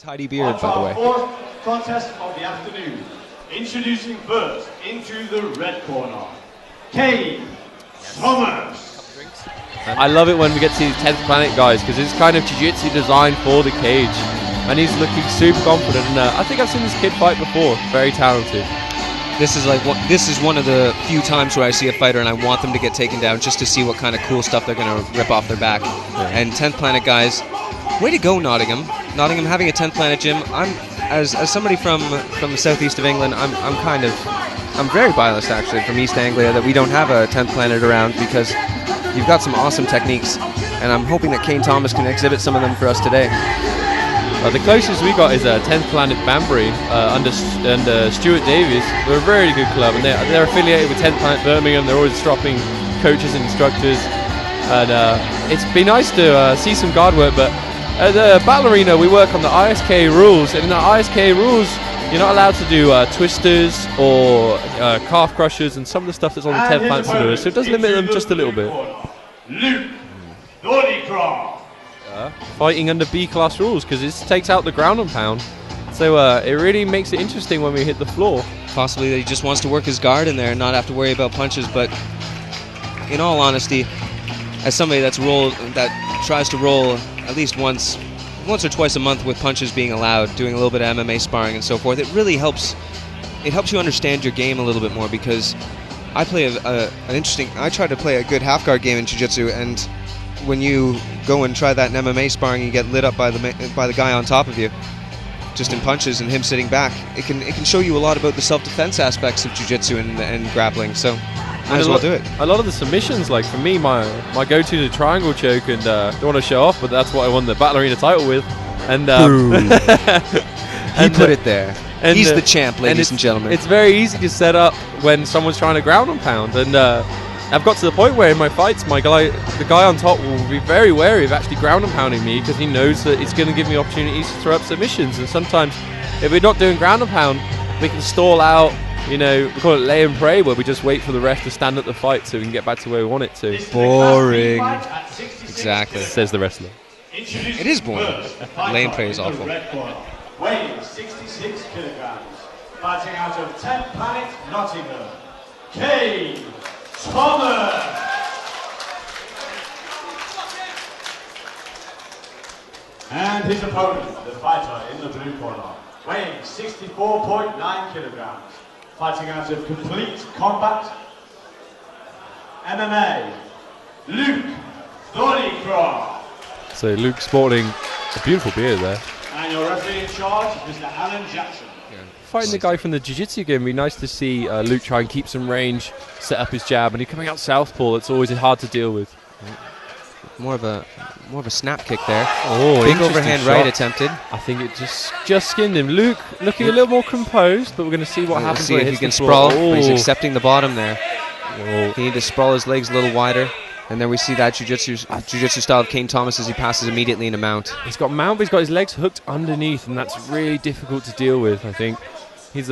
tidy beard, by the way. Fourth contest of the afternoon. Introducing first into the red corner, Cain Thomas. I love it when we get to these 10th planet guys because it's kind of jiu-jitsu designed for the cage, and he's looking super confident. And I think I've seen this kid fight before. Very talented. This is one of the few times where I see a fighter and I want them to get taken down just to see what kind of cool stuff they're going to rip off their back. Yeah. And 10th planet guys, way to go, Nottingham. Nottingham having a 10th planet gym. I'm as somebody from the southeast of England, I'm very biased actually from East Anglia that we don't have a 10th planet around, because you've got some awesome techniques, and I'm hoping that Cain Thomas can exhibit some of them for us today. The closest we got is 10th Planet Banbury under Stuart Davies. They're a very good club, and they're affiliated with 10th Planet Birmingham. They're always dropping coaches and instructors, and it's been nice to see some guard work. But at the Battle Arena, we work on the ISK rules, and in the ISK rules, you're not allowed to do twisters or calf crushers and some of the stuff that's on the 10th Planet to do. So it does limit them just a little bit. Luke Thornicroft. Fighting under B-class rules because it takes out the ground and pound. So it really makes it interesting when we hit the floor. Possibly that he just wants to work his guard in there and not have to worry about punches, but in all honesty, as somebody that tries to roll at least once or twice a month with punches being allowed, doing a little bit of MMA sparring and so forth, it really helps. It helps you understand your game a little bit more, because I play I try to play a good half guard game in jiu-jitsu, and when you go and try that in MMA sparring, you get lit up by the guy on top of you, just in punches, and him sitting back. It can show you a lot about the self-defense aspects of jiu-jitsu and grappling. So might as well do it. A lot of the submissions, like for me, my go-to is a triangle choke, and don't want to show off, but that's what I won the Battle Arena title with. And he put it there. And he's the champ, ladies and gentlemen. It's very easy to set up when someone's trying to ground and pound, and I've got to the point where in my fights, the guy on top will be very wary of actually ground and pounding me, because he knows that it's going to give me opportunities to throw up submissions. And sometimes, if we're not doing ground and pound, we can stall out. We call it lay and pray, where we just wait for the ref to stand up the fight so we can get back to where we want it to. Boring. Exactly. Says the wrestler. It is boring. Lay and pray is awful. Weighing 66 kilograms, fighting out of 10th Planet Nottingham, Cain Thomas. And his opponent, the fighter in the blue corner, weighing 64.9 kilograms, fighting out of Complete Combat MMA, Luke Thornicroft. So Luke sporting a beautiful beard there. And your referee in charge, Mr. Alan Jackson. Fighting the guy from the jiu-jitsu game, it'd be nice to see Luke try and keep some range, set up his jab, and he's coming out southpaw. It's always hard to deal with. More of a snap kick there. Oh, big overhand shot. Right attempted. I think it just skinned him. Luke looking a little more composed, but we're going to see what happens. See if he can sprawl. But he's accepting the bottom there. He needs to sprawl his legs a little wider. And then we see that jiu-jitsu style of Cain Thomas as he passes immediately into mount. He's got mount, but he's got his legs hooked underneath, and that's really difficult to deal with, I think. He's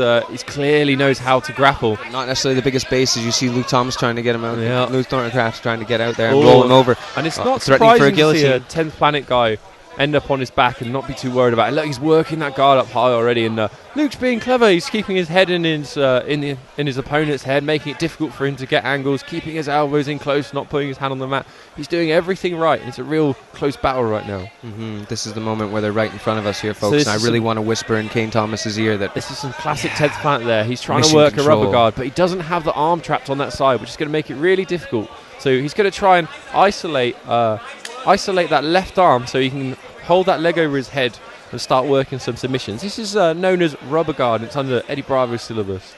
clearly knows how to grapple. But not necessarily the biggest base, as you see Luke Thomas trying to get him out. Yeah. Luke Thornicroft trying to get out there and roll him over. And it's not surprising to see a 10th Planet guy end up on his back and not be too worried about it. Look, he's working that guard up high already, and Luke's being clever. He's keeping his head in his opponent's head, making it difficult for him to get angles, keeping his elbows in close, not putting his hand on the mat. He's doing everything right. It's a real close battle right now. This is the moment where they're right in front of us here, folks. So and I really want to whisper in Cain Thomas's ear that this is some classic 10th Planet there. He's trying to work a rubber guard, but he doesn't have the arm trapped on that side, which is going to make it really difficult. So he's going to try and isolate that left arm so he can hold that leg over his head and start working some submissions. This is known as rubber guard, and it's under Eddie Bravo's syllabus.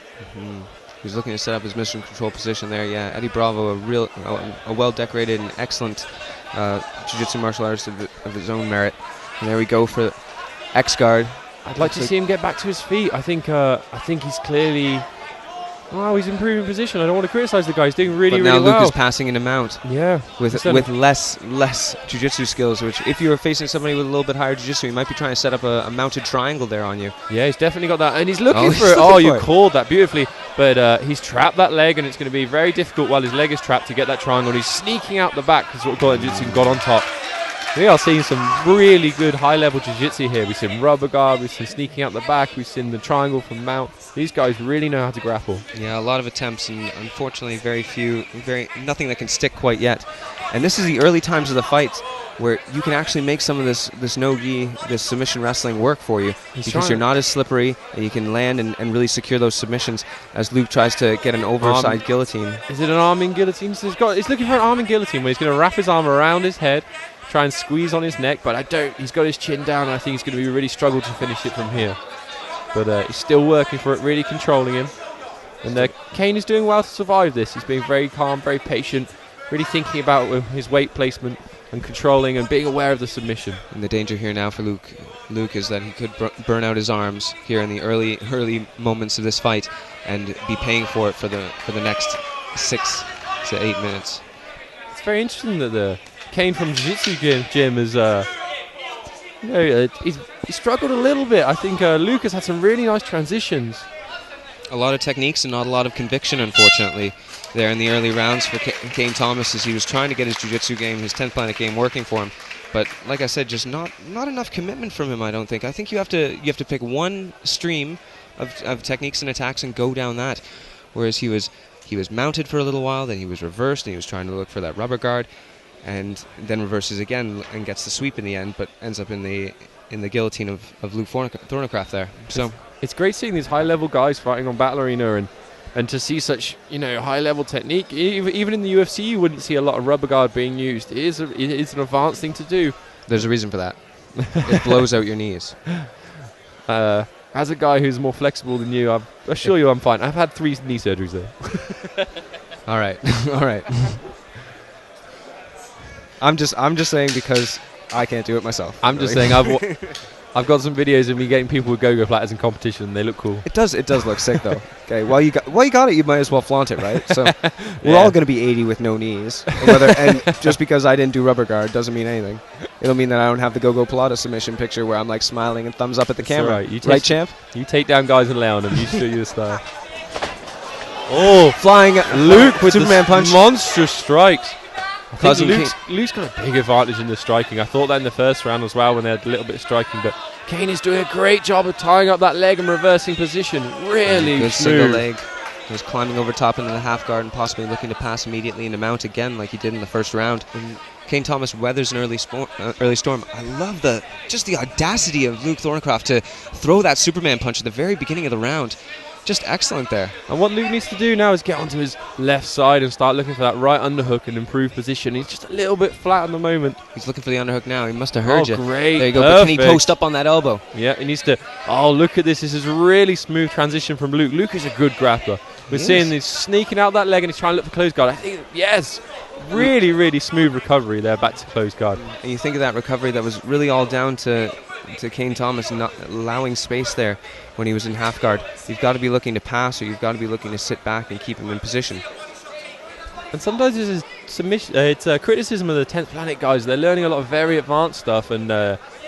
He's looking to set up his mission control position there. Yeah, Eddie Bravo, a well-decorated and excellent jiu-jitsu martial artist of his own merit. And there we go for X-guard. I'd like to see him get back to his feet. I think he's clearly... Wow, he's improving position. I don't want to criticize the guy. He's doing really well. But now Luke is passing into mount. Yeah. With less jiu-jitsu skills, which if you were facing somebody with a little bit higher jiu-jitsu, he might be trying to set up a mounted triangle there on you. Yeah, he's definitely got that. And he's looking for it. Oh, you called that beautifully. But he's trapped that leg, and it's going to be very difficult while his leg is trapped to get that triangle. And he's sneaking out the back, because what we call it jiu-jitsu, got on top. We are seeing some really good high-level jiu-jitsu here. We've seen rubber guard, we've seen sneaking out the back, we've seen the triangle from Mount. These guys really know how to grapple. Yeah, a lot of attempts, and unfortunately nothing that can stick quite yet. And this is the early times of the fight where you can actually make some of this no-gi, this submission wrestling work for you, because you're not as slippery, and you can land and really secure those submissions as Luke tries to get an overside guillotine. Is it an arming guillotine? So he's looking for an arming guillotine where he's going to wrap his arm around his head, try and squeeze on his neck, but he's got his chin down, and I think he's going to really struggle to finish it from here. But he's still working for it, really controlling him. And Cain is doing well to survive this. He's being very calm, very patient, really thinking about his weight placement and controlling and being aware of the submission. And the danger here now for Luke is that he could burn out his arms here in the early moments of this fight and be paying for it for the next 6 to 8 minutes. It's very interesting that the Cain from Jiu-Jitsu gym is he struggled a little bit. I think Luke has had some really nice transitions. A lot of techniques and not a lot of conviction, unfortunately, there in the early rounds for Cain Thomas, as he was trying to get his jiu-jitsu game, his 10th Planet game working for him. But like I said, just not enough commitment from him, I don't think. I think you have to pick one stream of techniques and attacks and go down that. Whereas he was mounted for a little while, then he was reversed, and he was trying to look for that rubber guard, and then reverses again and gets the sweep in the end, but ends up in the guillotine of Luke Thornicroft there. So it's great seeing these high-level guys fighting on Battle Arena and to see such high-level technique. Even in the UFC, you wouldn't see a lot of rubber guard being used. It is an advanced thing to do. There's a reason for that. It blows out your knees. As a guy who's more flexible than you, I assure you I'm fine. I've had 3 knee surgeries though. All right. I'm just saying because I can't do it myself. I'm just saying I've got some videos of me getting people with go-go platters in competition. They look cool. It does look sick though. Okay, while you got it, you might as well flaunt it, right? So we're all going to be 80 with no knees. And just because I didn't do rubber guard doesn't mean anything. It'll mean that I don't have the go-go Plata submission picture where I'm like smiling and thumbs up at the camera. Right, champ? You take down guys and lay on them. You show you the style. Oh, flying Luke with Superman the punch. Monster strikes. Luke's got a big advantage in the striking. I thought that in the first round as well when they had a little bit of striking, but Cain is doing a great job of tying up that leg and reversing position. Really good smooth. single leg. He was climbing over top into the half guard and possibly looking to pass immediately into mount again like he did in the first round. And Cain Thomas weathers an early storm. I love the audacity of Luke Thornicroft to throw that Superman punch at the very beginning of the round. Just excellent there. And what Luke needs to do now is get onto his left side and start looking for that right underhook and improve position. He's just a little bit flat at the moment. He's looking for the underhook now. He must have heard you. Great. There you go. But can he post up on that elbow? Yeah, he needs to. Oh, look at this. This is a really smooth transition from Luke. Luke is a good grappler. We're seeing he's sneaking out that leg and he's trying to look for close guard. I think, yes, really, really smooth recovery there back to close guard. And you think of that recovery that was really all down to Cain Thomas not allowing space there when he was in half guard. You've got to be looking to pass, or you've got to be looking to sit back and keep him in position. And sometimes it's a criticism of the 10th Planet guys. They're learning a lot of very advanced stuff, and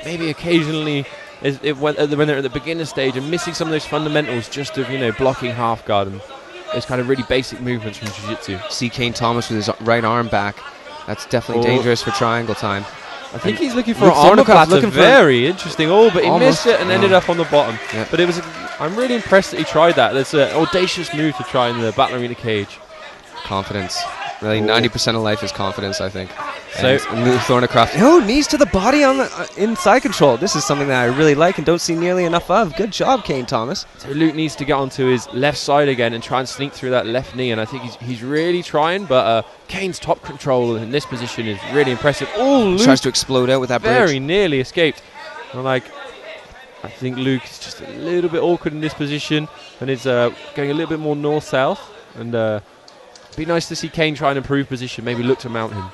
maybe occasionally when they're at the beginner stage and missing some of those fundamentals just of blocking half guard and those kind of really basic movements from jiu-jitsu. See Cain Thomas with his right arm back. That's definitely dangerous for triangle time. I think he's looking for an armor platter. Very interesting. But he missed it and ended up on the bottom. Yeah. But I'm really impressed that he tried that. That's an audacious move to try in the Battle Arena cage. Confidence. Really, 90% of life is confidence, I think. So Luke Thornicroft. Knees to the body on the inside control. This is something that I really like and don't see nearly enough of. Good job, Cain Thomas. So Luke needs to get onto his left side again and try and sneak through that left knee, and I think he's really trying, but Cain's top control in this position is really impressive. Luke tries to explode out with that bridge. Very nearly escaped. And I think Luke is just a little bit awkward in this position and is going a little bit more north-south, and be nice to see Cain try and improve position, maybe look to mount him.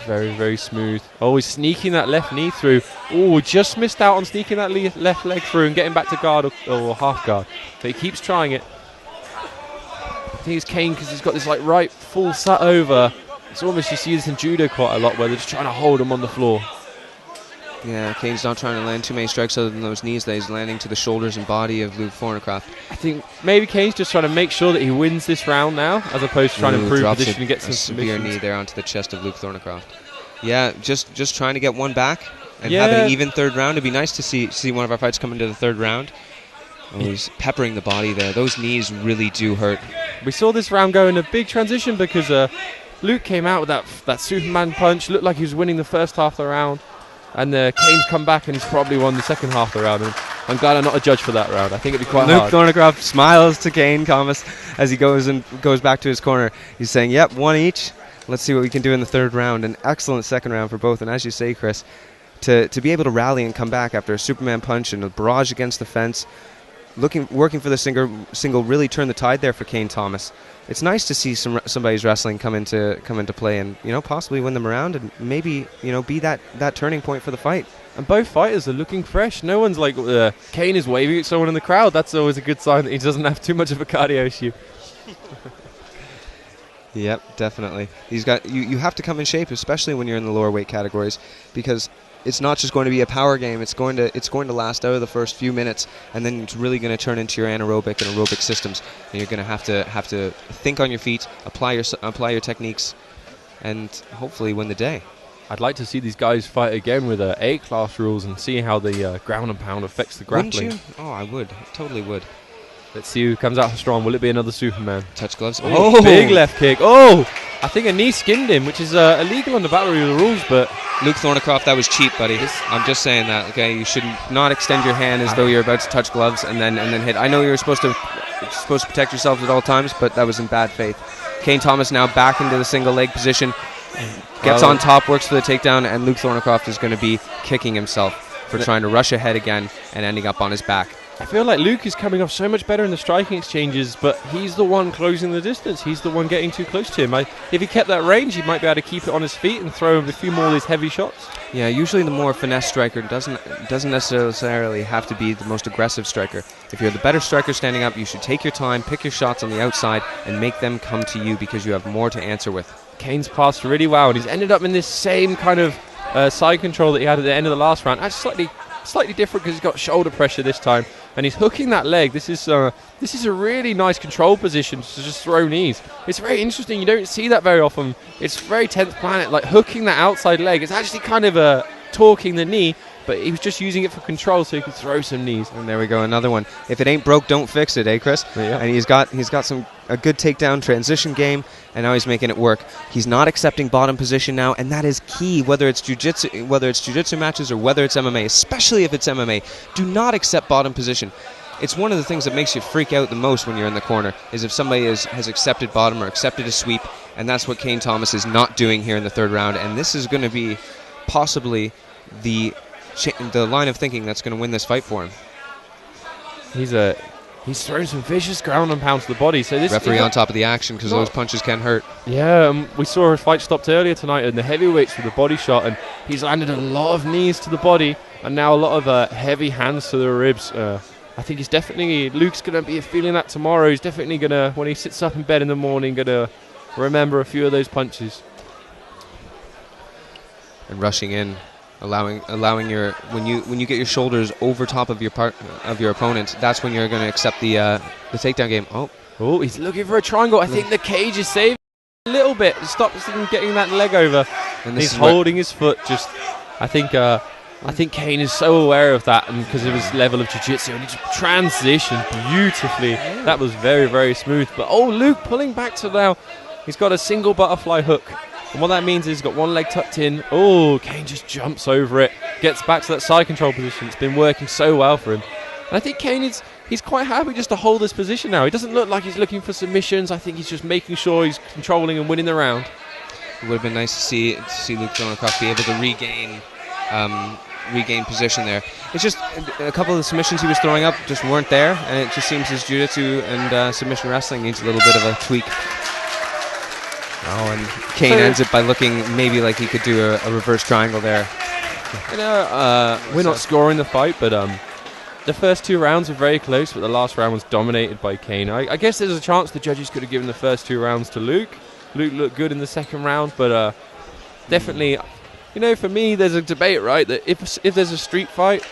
Very, very smooth. He's sneaking that left knee through. Just missed out on sneaking that left leg through and getting back to guard or half guard. But he keeps trying it. I think it's Cain because he's got this right full sat over. It's almost, you see this in judo quite a lot where they're just trying to hold him on the floor. Yeah, Cain's not trying to land too many strikes other than those knees that he's landing to the shoulders and body of Luke Thornicroft. I think maybe Cain's just trying to make sure that he wins this round now, as opposed to trying to improve position and get some severe knee there onto the chest of Luke Thornicroft. Yeah, just trying to get one back and Yeah. have an even third round. It'd be nice to see one of our fights come into the third round. Oh, he's peppering the body there. Those knees really do hurt. We saw this round go in a big transition because Luke came out with that Superman punch. Looked like he was winning the first half of the round. And Cain's come back and he's probably won the second half of the round. And I'm glad I'm not a judge for that round. I think it'd be quite Luke hard. Thornicroft smiles to Cain Thomas as he goes back to his corner. He's saying, "Yep, one each. Let's see what we can do in the third round." An excellent second round for both. And as you say, Chris, to be able to rally and come back after a Superman punch and a barrage against the fence, working for the single really turned the tide there for Cain Thomas. It's nice to see somebody's wrestling come into play and possibly win them around and maybe be that turning point for the fight. And both fighters are looking fresh. No one's like Cain is waving at someone in the crowd. That's always a good sign that he doesn't have too much of a cardio issue. Yep, definitely. He's got you have to come in shape, especially when you're in the lower weight categories, because it's not just going to be a power game. It's going to last out of the first few minutes, and then it's really going to turn into your anaerobic and aerobic systems. And you're going to have to think on your feet, apply your techniques, and hopefully win the day. I'd like to see these guys fight again with A-class rules and see how the ground and pound affects the grappling. Wouldn't you? Oh, I would. Totally would. Let's see who comes out strong. Will it be another Superman? Touch gloves. Oh, big left kick. Oh, I think a knee skinned him, which is illegal under battle of the rules, but Luke Thornicroft, that was cheap, buddy. I'm just saying that, okay? You should not extend your hand as though you're about to touch gloves and then hit. I know you're supposed to protect yourself at all times, but that was in bad faith. Cain Thomas now back into the single leg position, gets on top, works for the takedown, and Luke Thornicroft is going to be kicking himself for trying to rush ahead again and ending up on his back. I feel like Luke is coming off so much better in the striking exchanges, but he's the one closing the distance. He's the one getting too close to him. If he kept that range, he might be able to keep it on his feet and throw a few more of these heavy shots. Yeah, usually the more finesse striker doesn't necessarily have to be the most aggressive striker. If you're the better striker standing up, you should take your time, pick your shots on the outside, and make them come to you because you have more to answer with. Cain's passed really well, and he's ended up in this same kind of side control that he had at the end of the last round. Actually, slightly different because he's got shoulder pressure this time, and he's hooking that leg. This is a really nice control position to just throw knees. It's very interesting. You don't see that very often. It's very 10th planet, like hooking that outside leg. It's actually kind of torquing the knee, but he was just using it for control so he could throw some knees. And there we go, another one. If it ain't broke, don't fix it, eh, Chris? Yeah. And he's got a good takedown transition game, and now he's making it work. He's not accepting bottom position now, and that is key. Whether it's jiu-jitsu matches or whether it's MMA, especially if it's MMA, do not accept bottom position. It's one of the things that makes you freak out the most when you're in the corner, is if somebody has accepted bottom or accepted a sweep, and that's what Cain Thomas is not doing here in the third round. And this is going to be possibly the line of thinking that's going to win this fight for him. He's throwing some vicious ground and pound to the body. So this referee on top of the action because those punches can hurt. Yeah, we saw his fight stopped earlier tonight in the heavyweights with a body shot, and he's landed a lot of knees to the body and now a lot of heavy hands to the ribs. I think Luke's going to be feeling that tomorrow. He's definitely going to, when he sits up in bed in the morning, going to remember a few of those punches. And rushing in, allowing your when you get your shoulders over top of your opponent, that's when you're going to accept the takedown game. Oh, he's looking for a triangle. I think the cage is saved a little bit. Stops him getting that leg over. And he's holding his foot. I think Cain is so aware of that, and because of his level of jiu-jitsu, and he just transitioned beautifully. That was very, very smooth. But Luke pulling back to now. He's got a single butterfly hook. And what that means is he's got one leg tucked in. Oh, Cain just jumps over it, gets back to that side control position. It's been working so well for him. And I think Cain he's quite happy just to hold this position now. He doesn't look like he's looking for submissions. I think he's just making sure he's controlling and winning the round. It would have been nice to see Luke Thornicroft be able to regain position there. It's just a couple of the submissions he was throwing up just weren't there, and it just seems his jiu-jitsu and submission wrestling needs a little bit of a tweak. And Cain ends it by looking maybe like he could do a reverse triangle there. We're not scoring the fight, but the first two rounds were very close, but the last round was dominated by Cain. I guess there's a chance the judges could have given the first two rounds to Luke. Luke looked good in the second round, but definitely You know, for me, there's a debate, right? That if there's a street fight,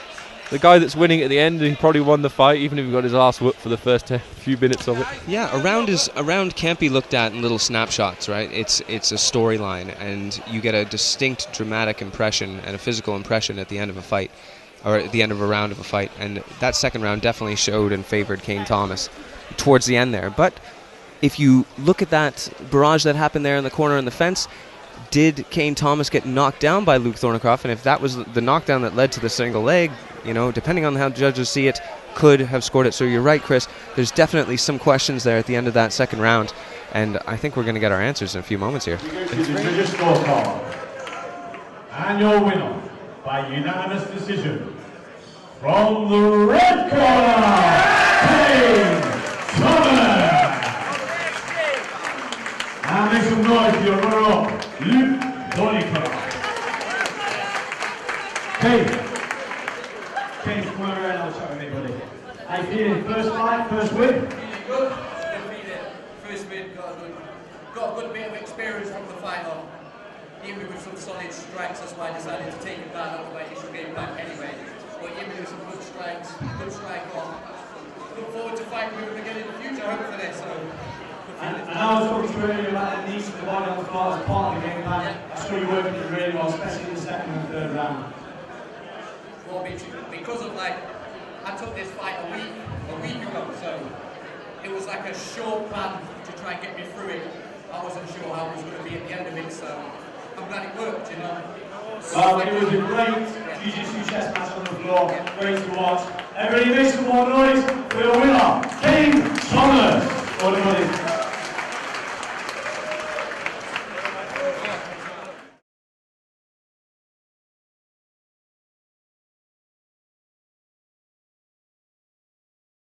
the guy that's winning at the end, he probably won the fight, even if he got his ass whooped for the first few minutes of it. Yeah, a round can't be looked at in little snapshots, right? It's a storyline, and you get a distinct dramatic impression and a physical impression at the end of a fight, or at the end of a round of a fight. And that second round definitely showed and favored Cain Thomas towards the end there. But if you look at that barrage that happened there in the corner on the fence, did Cain Thomas get knocked down by Luke Thornicroft? And if that was the knockdown that led to the single leg, you know, depending on how the judges see it, could have scored it. So you're right, Chris. There's definitely some questions there at the end of that second round, and I think we're going to get our answers in a few moments here. We go to the judges' scorecard. And your winner, by unanimous decision, from the red corner, Cain Thomas. And make some noise for your runner-up, Luke Thornicroft. Cain, come over and have a chat with me, buddy. How you feeling? First fight, first win? Feeling good. First win, got a good bit of experience from the fight on. Hit me with some solid strikes, that's why I decided to take him down out of my initial game back anyway. But hit me with some good strikes, good strike on. Look forward to fighting with him again in the future, hopefully. And I was talking to you earlier about the knees and the body on the floor as part of the game plan. I saw you working it really well, especially in the second and third round. Well, because of I took this fight a week ago, so it was like a short plan to try and get me through it. I wasn't sure how it was going to be at the end of it, so I'm glad it worked, you know. Well, it was a great jiu-jitsu chess match on the floor, great to watch. Everybody make some more noise for the winner.